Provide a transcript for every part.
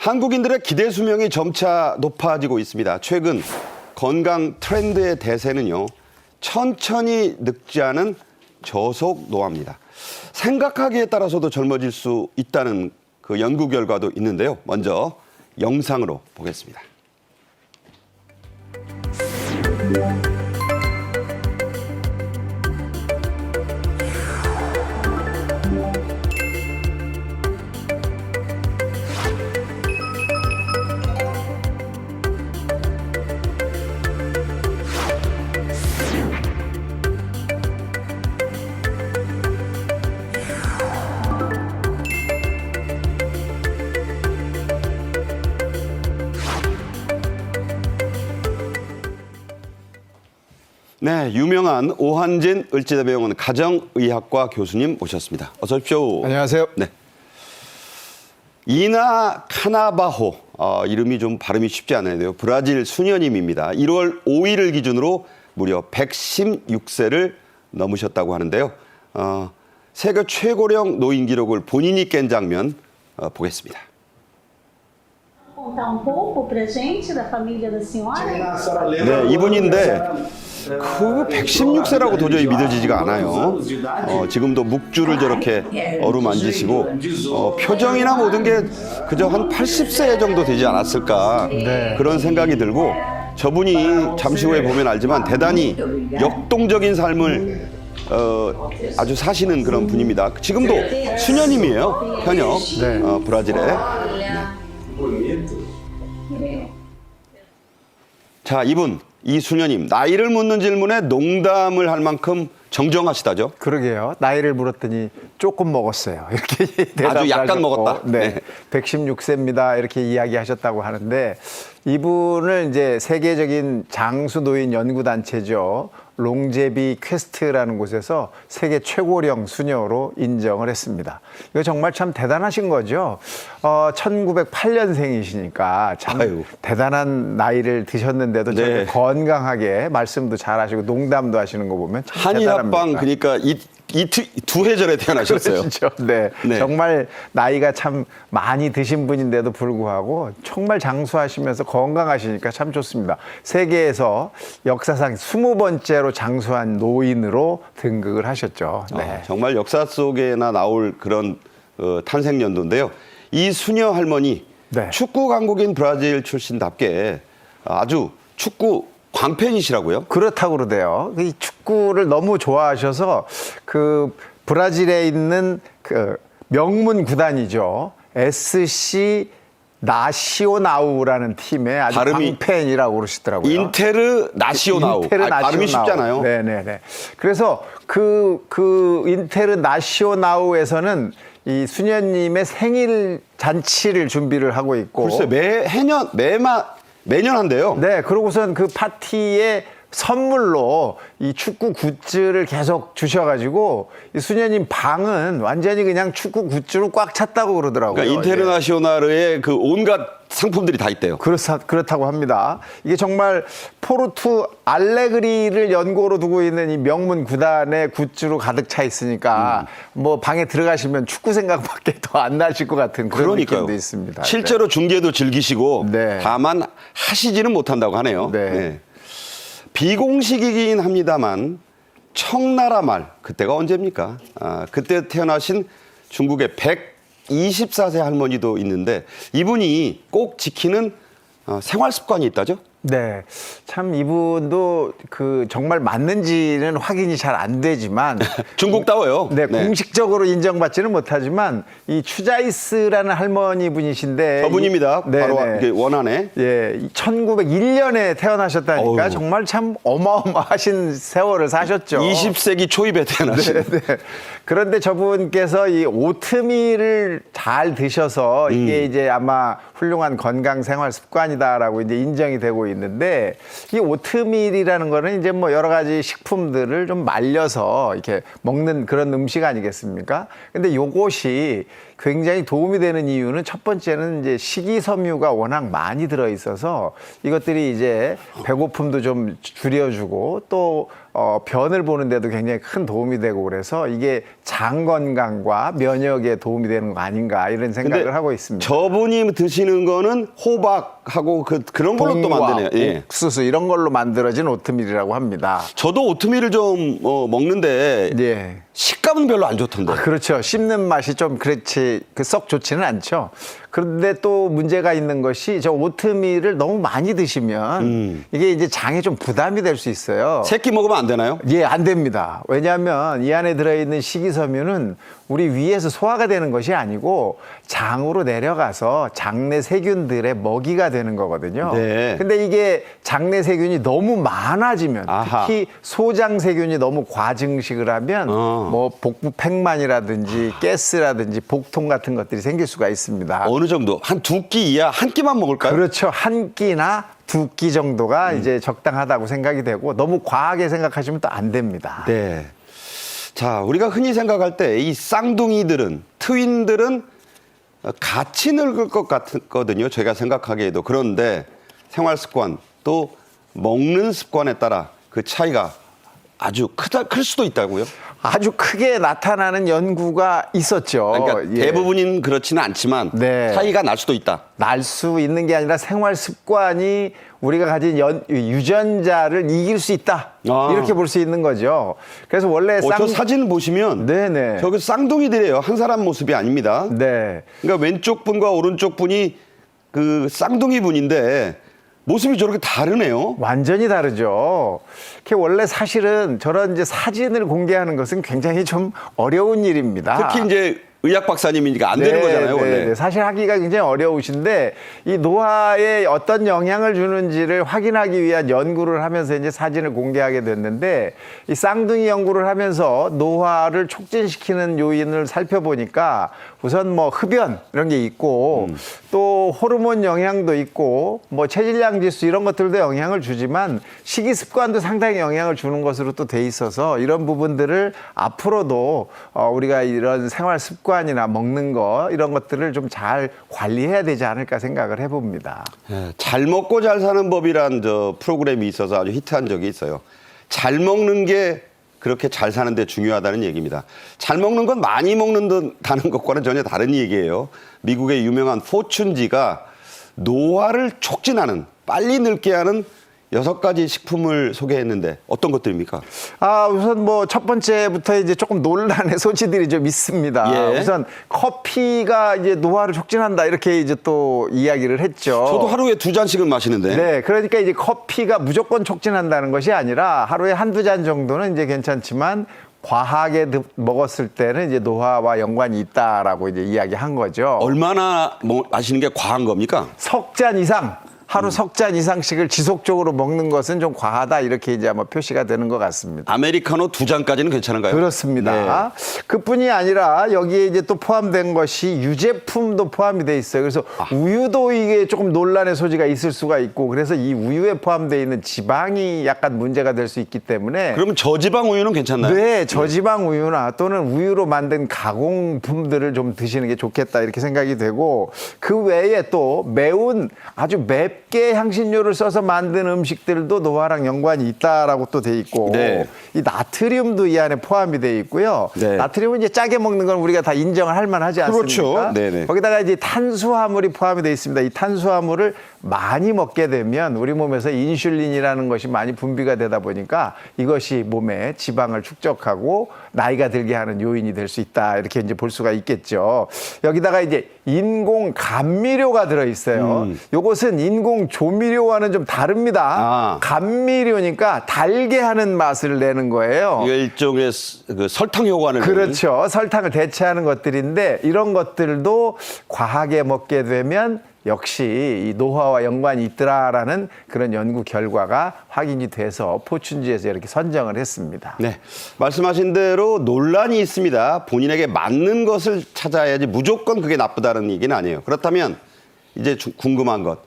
한국인들의 기대 수명이 점차 높아지고 있습니다. 최근 건강 트렌드의 대세는요, 천천히 늙지 않은 저속 노화입니다. 생각하기에 따라서도 젊어질 수 있다는 그 연구 결과도 있는데요. 먼저 영상으로 보겠습니다. 네, 유명한 오한진 을지대병원 가정의학과 교수님 모셨습니다. 어서 오십시오. 안녕하세요. 네. 이나 카나바호, 이름이 좀 발음이 쉽지 않아요. 브라질 수녀님입니다. 1월 5일을 기준으로 무려 116세를 넘으셨다고 하는데요. 세계 최고령 노인 기록을 본인이 깬 장면 보겠습니다. Contar pouco pra gente da família da senhora? 네, 이분인데 그 116세라고 도저히 믿어지지가 않아요. 지금도 묵주를 저렇게 어루만지시고 표정이나 모든 게 그저 한 80세 정도 되지 않았을까 그런 생각이 들고 저분이 잠시 후에 보면 알지만 대단히 역동적인 삶을 아주 사시는 그런 분입니다. 지금도 수녀님이에요. 현역 브라질에. 자, 이 수녀님 나이를 묻는 질문에 농담을 할 만큼 정정하시다죠? 그러게요. 나이를 물었더니 조금 먹었어요. 이렇게 대답을 아주 약간 하셨고, 먹었다? 네. 네. 116세입니다. 이렇게 이야기하셨다고 하는데 이분을 이제 세계적인 장수 노인 연구 단체죠. 롱제비 퀘스트라는 곳에서 세계 최고령 수녀로 인정을 했습니다. 이거 정말 참 대단하신 거죠. 1908년생이시니까 참 아유. 대단한 나이를 드셨는데도 저렇게 네. 건강하게 말씀도 잘하시고 농담도 하시는 거 보면 참 대단합니다. 한일합방 그러니까 두 해전에 태어나셨어요. 그렇죠. 네. 네. 정말 나이가 참 많이 드신 분인데도 불구하고 정말 장수하시면서 건강하시니까 참 좋습니다. 세계에서 역사상 20번째로 장수한 노인으로 등극을 하셨죠. 네. 정말 역사 속에나 나올 그런 탄생 연도인데요. 이 수녀 할머니 네. 축구 강국인 브라질 출신답게 아주 축구 광팬이시라고요? 그렇다고 그러대요. 이 축구를 너무 좋아하셔서 그 브라질에 있는 그 명문 구단이죠. SC 나시오나우라는 팀의 아주 광팬이라고 그러시더라고요. 인테르 나시오나우. 인테르 나시오나우. 발음이 쉽잖아요. 네네네. 그래서 그 인테르 나시오나우에서는 이 수녀님의 생일 잔치를 준비를 하고 있고. 글쎄 매년 한대요. 네, 그러고선 그 파티에 선물로 이 축구 굿즈를 계속 주셔가지고 이 수녀님 방은 완전히 그냥 축구 굿즈로 꽉 찼다고 그러더라고요. 그러니까 인테르나시오나르의 그 온갖 상품들이 다 있대요. 그렇다고 합니다. 이게 정말 포르투 알레그리를 연고로 두고 있는 이 명문 구단의 굿즈로 가득 차 있으니까 뭐 방에 들어가시면 축구 생각밖에 더 안 나실 것 같은 그런 그러니까요. 느낌도 있습니다. 실제로 중계도 즐기시고 네. 다만 하시지는 못한다고 하네요. 네. 비공식이긴 합니다만 청나라 말 그때가 언제입니까? 그때 태어나신 중국의 124세 할머니도 있는데 이분이 꼭 지키는 생활 습관이 있다죠? 네. 참 이분도 그 정말 맞는지는 확인이 잘 안 되지만 중국다워요. 네, 공식적으로 인정받지는 못하지만 이 추자이스라는 할머니 분이신데 저분입니다. 네, 바로 네. 이게 원안에. 예, 1901년에 태어나셨다니까 어휴. 정말 참 어마어마하신 세월을 사셨죠. 20세기 초입에 태어나신. 네. 그런데 저분께서 이 오트밀을 잘 드셔서 이게 이제 아마 훌륭한 건강 생활 습관이다라고 이제 인정이 되고 있는데 이 오트밀이라는 거는 이제 뭐 여러 가지 식품들을 좀 말려서 이렇게 먹는 그런 음식 아니겠습니까? 근데 요것이 굉장히 도움이 되는 이유는 첫 번째는 이제 식이섬유가 워낙 많이 들어 있어서 이것들이 이제 배고픔도 좀 줄여주고 또 변을 보는데도 굉장히 큰 도움이 되고 그래서 이게 장 건강과 면역에 도움이 되는 거 아닌가 이런 생각을 하고 있습니다. 저분이 드시는 거는 호박하고 그런 걸로 또 봉과 만드네요. 예. 옥수수 이런 걸로 만들어진 오트밀이라고 합니다. 저도 오트밀을 좀 먹는데 예. 식감은 별로 안 좋던데. 그렇죠. 씹는 맛이 좀 그렇지 썩 좋지는 않죠. 그런데 또 문제가 있는 것이 저 오트밀을 너무 많이 드시면 이게 이제 장에 좀 부담이 될 수 있어요. 새끼 먹으면 안 되나요? 예, 안 됩니다. 왜냐하면 이 안에 들어있는 식이섬유는 우리 위에서 소화가 되는 것이 아니고 장으로 내려가서 장내 세균들의 먹이가 되는 거거든요. 네. 근데 이게 장내 세균이 너무 많아지면 아하. 특히 소장 세균이 너무 과증식을 하면 뭐 복부 팽만이라든지 가스라든지 복통 같은 것들이 생길 수가 있습니다. 어느 정도? 한 2끼 이하 한 끼만 먹을까요? 그렇죠. 한 끼나 2끼 정도가 이제 적당하다고 생각이 되고 너무 과하게 생각하시면 또 안 됩니다. 네. 자, 우리가 흔히 생각할 때 이 쌍둥이들은, 트윈들은 같이 늙을 것 같거든요. 제가 생각하기에도. 그런데 생활 습관 또 먹는 습관에 따라 그 차이가 아주 클 수도 있다고요? 아주 크게 나타나는 연구가 있었죠. 그러니까 예. 대부분은 그렇지는 않지만 네. 차이가 날 수도 있다. 날 수 있는 게 아니라 생활 습관이 우리가 가진 유전자를 이길 수 있다. 아. 이렇게 볼 수 있는 거죠. 그래서 원래 저 사진을 보시면 네네. 저기 쌍둥이들이에요. 한 사람 모습이 아닙니다. 네. 그러니까 왼쪽 분과 오른쪽 분이 그 쌍둥이 분인데 모습이 저렇게 다르네요. 완전히 다르죠. 그게 원래 사실은 저런 이제 사진을 공개하는 것은 굉장히 좀 어려운 일입니다. 특히 이제 의학 박사님이니까 안 되는 거잖아요, 원래. 네. 사실 하기가 굉장히 어려우신데 이 노화에 어떤 영향을 주는지를 확인하기 위한 연구를 하면서 이제 사진을 공개하게 됐는데 이 쌍둥이 연구를 하면서 노화를 촉진시키는 요인을 살펴보니까 우선 뭐 흡연 이런 게 있고 또 호르몬 영향도 있고 뭐 체질량 지수 이런 것들도 영향을 주지만 식이 습관도 상당히 영향을 주는 것으로 또 돼 있어서 이런 부분들을 앞으로도 우리가 이런 생활 습관이나 먹는 거 이런 것들을 좀 잘 관리해야 되지 않을까 생각을 해봅니다. 예, 잘 먹고 잘 사는 법이란 저 프로그램이 있어서 아주 히트한 적이 있어요. 잘 먹는 게 그렇게 잘 사는 데 중요하다는 얘기입니다. 잘 먹는 건 많이 먹는다는 것과는 전혀 다른 얘기예요. 미국의 유명한 포춘지가 노화를 촉진하는, 빨리 늙게 하는 6가지 식품을 소개했는데 어떤 것들입니까? 우선 뭐 첫 번째부터 이제 조금 논란의 소지들이 좀 있습니다. 예. 우선 커피가 이제 노화를 촉진한다 이렇게 이제 또 이야기를 했죠. 저도 하루에 2잔씩은 마시는데. 네, 그러니까 이제 커피가 무조건 촉진한다는 것이 아니라 하루에 1-2잔 정도는 이제 괜찮지만 과하게 먹었을 때는 이제 노화와 연관이 있다라고 이제 이야기한 거죠. 얼마나 마시는 게 과한 겁니까? 석 잔 이상. 하루 석 잔 이상씩을 지속적으로 먹는 것은 좀 과하다 이렇게 이제 아마 표시가 되는 것 같습니다. 아메리카노 2잔까지는 괜찮은가요? 그렇습니다. 그뿐이 아니라 여기에 이제 또 포함된 것이 유제품도 포함이 돼 있어요. 그래서 우유도 이게 조금 논란의 소지가 있을 수가 있고 그래서 이 우유에 포함되어 있는 지방이 약간 문제가 될 수 있기 때문에 그러면 저지방 우유는 괜찮나요? 네, 저지방 우유나 또는 우유로 만든 가공품들을 좀 드시는 게 좋겠다 이렇게 생각이 되고 그 외에 또 매운 아주 맵게 향신료를 써서 만든 음식들도 노화랑 연관이 있다라고 또 돼 있고 네. 이 나트륨도 이 안에 포함이 돼 있고요. 네. 나트륨은 이제 짜게 먹는 건 우리가 다 인정을 할 만하지 않습니까? 그렇죠. 네네. 거기다가 이제 탄수화물이 포함이 돼 있습니다. 이 탄수화물을 많이 먹게 되면 우리 몸에서 인슐린이라는 것이 많이 분비가 되다 보니까 이것이 몸에 지방을 축적하고 나이가 들게 하는 요인이 될 수 있다. 이렇게 이제 볼 수가 있겠죠. 여기다가 이제 인공 감미료가 들어 있어요. 요것은 인공 조미료와는 좀 다릅니다. 감미료니까 달게 하는 맛을 내는 거예요. 이게 일종의 그 설탕 효과를 그렇죠. 설탕을 대체하는 것들인데 이런 것들도 과하게 먹게 되면 역시 이 노화와 연관이 있더라라는 그런 연구 결과가 확인이 돼서 포춘지에서 이렇게 선정을 했습니다. 네, 말씀하신 대로 논란이 있습니다. 본인에게 맞는 것을 찾아야지 무조건 그게 나쁘다는 얘기는 아니에요. 그렇다면 이제 궁금한 것,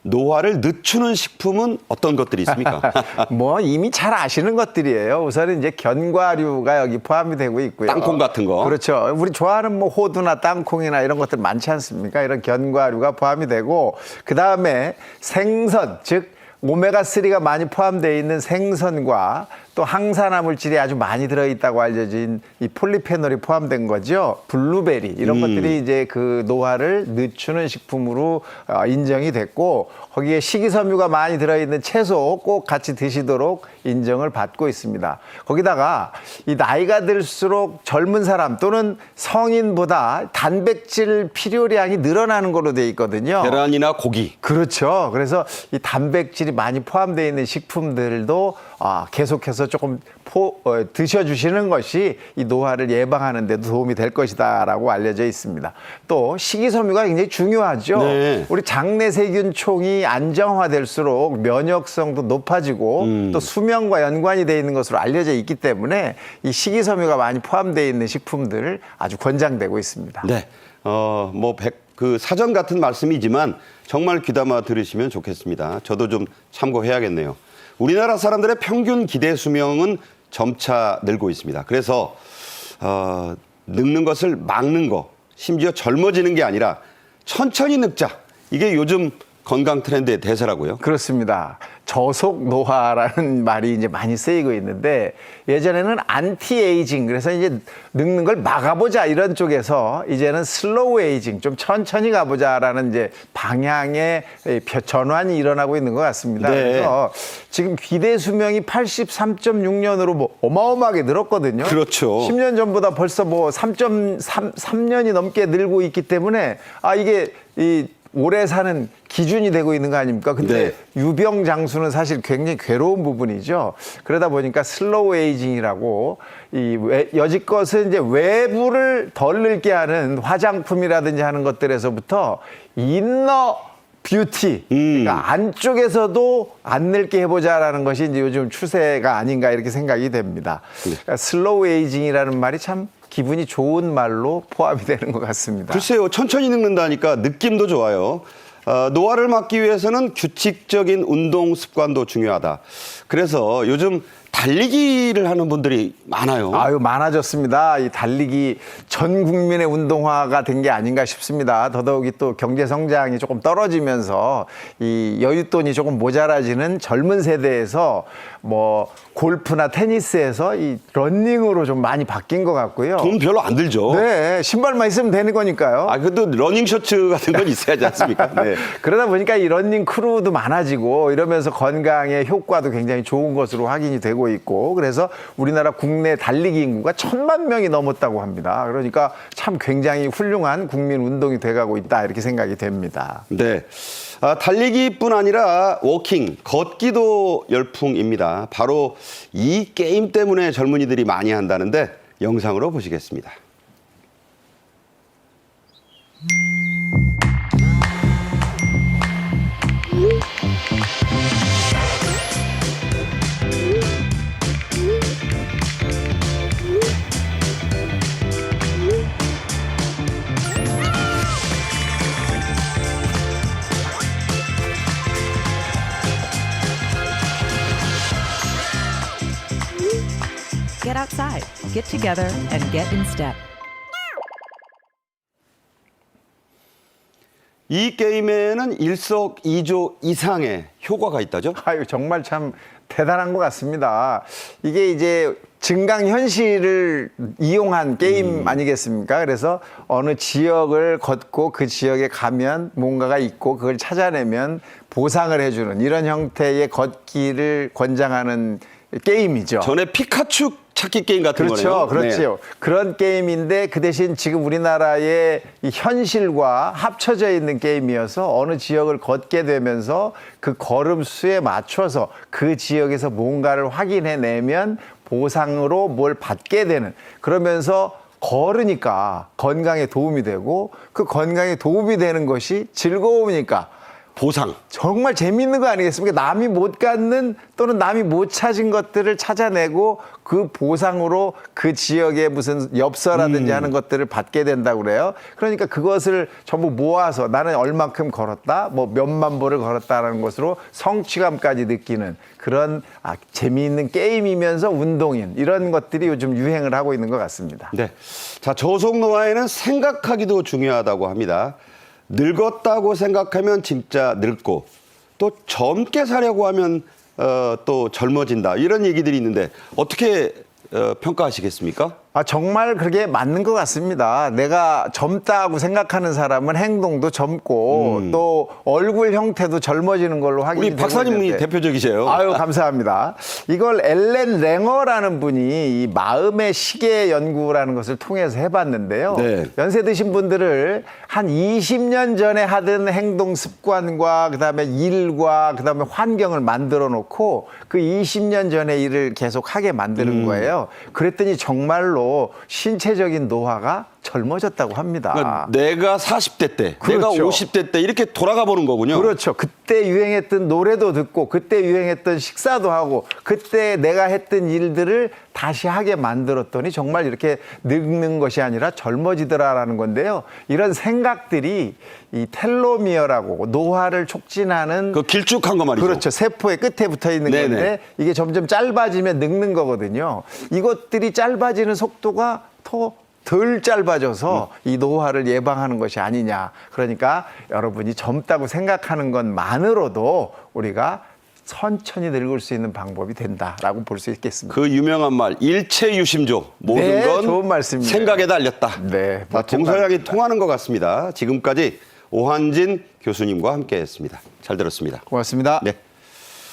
노화를 늦추는 식품은 어떤 것들이 있습니까? 뭐 이미 잘 아시는 것들이에요. 우선은 이제 견과류가 여기 포함이 되고 있고요. 땅콩 같은 거. 그렇죠. 우리 좋아하는 뭐 호두나 땅콩이나 이런 것들 많지 않습니까? 이런 견과류가 포함이 되고 그다음에 생선, 즉 오메가3가 많이 포함되어 있는 생선과 또 항산화 물질이 아주 많이 들어있다고 알려진 이 폴리페놀이 포함된 거죠. 블루베리 이런 것들이 이제 그 노화를 늦추는 식품으로 인정이 됐고 거기에 식이섬유가 많이 들어있는 채소 꼭 같이 드시도록 인정을 받고 있습니다. 거기다가 이 나이가 들수록 젊은 사람 또는 성인보다 단백질 필요량이 늘어나는 걸로 돼 있거든요. 계란이나 고기. 그렇죠. 그래서 이 단백질이 많이 포함되어 있는 식품들도 계속해서 조금 드셔주시는 것이 이 노화를 예방하는 데도 도움이 될 것이다라고 알려져 있습니다. 또 식이섬유가 굉장히 중요하죠. 네. 우리 장내 세균총이 안정화될수록 면역성도 높아지고 또 수명과 연관이 되어 있는 것으로 알려져 있기 때문에 이 식이섬유가 많이 포함되어 있는 식품들 아주 권장되고 있습니다. 네. 그 사전 같은 말씀이지만 정말 귀담아 들으시면 좋겠습니다. 저도 좀 참고해야겠네요. 우리나라 사람들의 평균 기대 수명은 점차 늘고 있습니다. 그래서 늙는 것을 막는 거, 심지어 젊어지는 게 아니라 천천히 늙자. 이게 요즘 건강 트렌드의 대세라고요. 그렇습니다. 저속 노화라는 말이 이제 많이 쓰이고 있는데 예전에는 안티에이징 그래서 이제 늙는 걸 막아보자 이런 쪽에서 이제는 슬로우 에이징 좀 천천히 가보자라는 이제 방향의 전환이 일어나고 있는 것 같습니다. 네. 그래서 지금 기대 수명이 83.6년으로 뭐 어마어마하게 늘었거든요. 그렇죠. 10년 전보다 벌써 뭐 3.3년이 넘게 늘고 있기 때문에 이게 이 오래 사는 기준이 되고 있는 거 아닙니까? 근데 유병 장수는 사실 굉장히 괴로운 부분이죠. 그러다 보니까 슬로우 에이징이라고 여지껏은 이제 외부를 덜 늙게 하는 화장품이라든지 하는 것들에서부터 이너 뷰티, 그러니까 안쪽에서도 안 늙게 해보자라는 것이 이제 요즘 추세가 아닌가 이렇게 생각이 됩니다. 그러니까 슬로우 에이징이라는 말이 참 기분이 좋은 말로 포함이 되는 것 같습니다. 글쎄요, 천천히 늙는다니까 느낌도 좋아요. 노화를 막기 위해서는 규칙적인 운동 습관도 중요하다. 그래서 요즘 달리기를 하는 분들이 많아요. 많아졌습니다. 이 달리기 전 국민의 운동화가 된 게 아닌가 싶습니다. 더더욱이 또 경제 성장이 조금 떨어지면서 이 여윳돈이 조금 모자라지는 젊은 세대에서 뭐 골프나 테니스에서 이 러닝으로 좀 많이 바뀐 것 같고요. 돈 별로 안 들죠. 네, 신발만 있으면 되는 거니까요. 그래도 러닝 셔츠 같은 건 있어야지 않습니까? 네. 그러다 보니까 이 러닝 크루도 많아지고 이러면서 건강에 효과도 굉장히 좋은 것으로 확인이 되고 있고 그래서 우리나라 국내 달리기 인구가 1,000만 명이 넘었다고 합니다. 그러니까 참 굉장히 훌륭한 국민 운동이 돼가고 있다 이렇게 생각이 됩니다. 네. 달리기뿐 아니라 워킹, 걷기도 열풍입니다. 바로 이 게임 때문에 젊은이들이 많이 한다는데 영상으로 보시겠습니다. Get outside, get together, and get in step. 이 게임에는 일석이조 이상의 효과가 있다죠? 정말 참 대단한 것 같습니다. 이게 이제 증강현실을 이용한 게임 아니겠습니까? 그래서 어느 지역을 걷고 그 지역에 가면 뭔가가 있고 그걸 찾아내면 보상을 해주는 이런 형태의 걷기를 권장하는 게임이죠. 전에 피카츄 찾기 게임 같은 그렇죠, 거네요. 그렇죠. 네. 그런 게임인데 그 대신 지금 우리나라의 이 현실과 합쳐져 있는 게임이어서 어느 지역을 걷게 되면서 그 걸음수에 맞춰서 그 지역에서 뭔가를 확인해내면 보상으로 뭘 받게 되는 그러면서 걸으니까 건강에 도움이 되고 그 건강에 도움이 되는 것이 즐거우니까 보상. 정말 재미있는 거 아니겠습니까? 남이 못 갖는 또는 남이 못 찾은 것들을 찾아내고 그 보상으로 그 지역에 무슨 엽서라든지 하는 것들을 받게 된다고 그래요. 그러니까 그것을 전부 모아서 나는 얼만큼 걸었다, 뭐 몇만 보를 걸었다라는 것으로 성취감까지 느끼는 그런 재미있는 게임이면서 운동인 이런 것들이 요즘 유행을 하고 있는 것 같습니다. 네. 자, 저속 노화에는 생각하기도 중요하다고 합니다. 늙었다고 생각하면 진짜 늙고 또 젊게 사려고 하면 또 젊어진다. 이런 얘기들이 있는데 어떻게 평가하시겠습니까? 정말 그게 맞는 것 같습니다. 내가 젊다고 생각하는 사람은 행동도 젊고 또 얼굴 형태도 젊어지는 걸로 확인이 우리 박사님이 대표적이세요. 아유, 감사합니다. 이걸 엘렌 랭어라는 분이 이 마음의 시계 연구라는 것을 통해서 해봤는데요. 네. 연세 드신 분들을 한 20년 전에 하던 행동 습관과 그다음에 일과 그다음에 환경을 만들어 놓고 그 20년 전의 일을 계속 하게 만드는 거예요. 그랬더니 정말로 신체적인 노화가 젊어졌다고 합니다. 그러니까 내가 40대 때, 내가 그렇죠. 50대 때 이렇게 돌아가 보는 거군요. 그렇죠. 그때 유행했던 노래도 듣고 그때 유행했던 식사도 하고 그때 내가 했던 일들을 다시 하게 만들었더니 정말 이렇게 늙는 것이 아니라 젊어지더라라는 건데요. 이런 생각들이 이 텔로미어라고 노화를 促진하는 그 길쭉한 거 말이죠. 그렇죠. 세포의 끝에 붙어 있는 네네. 건데 이게 점점 짧아지면 늙는 거거든요. 이것들이 짧아지는 속도가 더 덜 짧아져서 이 노화를 예방하는 것이 아니냐. 그러니까 여러분이 젊다고 생각하는 것만으로도 우리가 천천히 늙을 수 있는 방법이 된다라고 볼 수 있겠습니다. 그 유명한 말 일체유심조 모든 네, 건 좋은 말씀이에요. 생각에 달렸다. 네, 다 멋진 동서양이 말입니다. 통하는 것 같습니다. 지금까지 오한진 교수님과 함께했습니다. 잘 들었습니다. 고맙습니다. 네.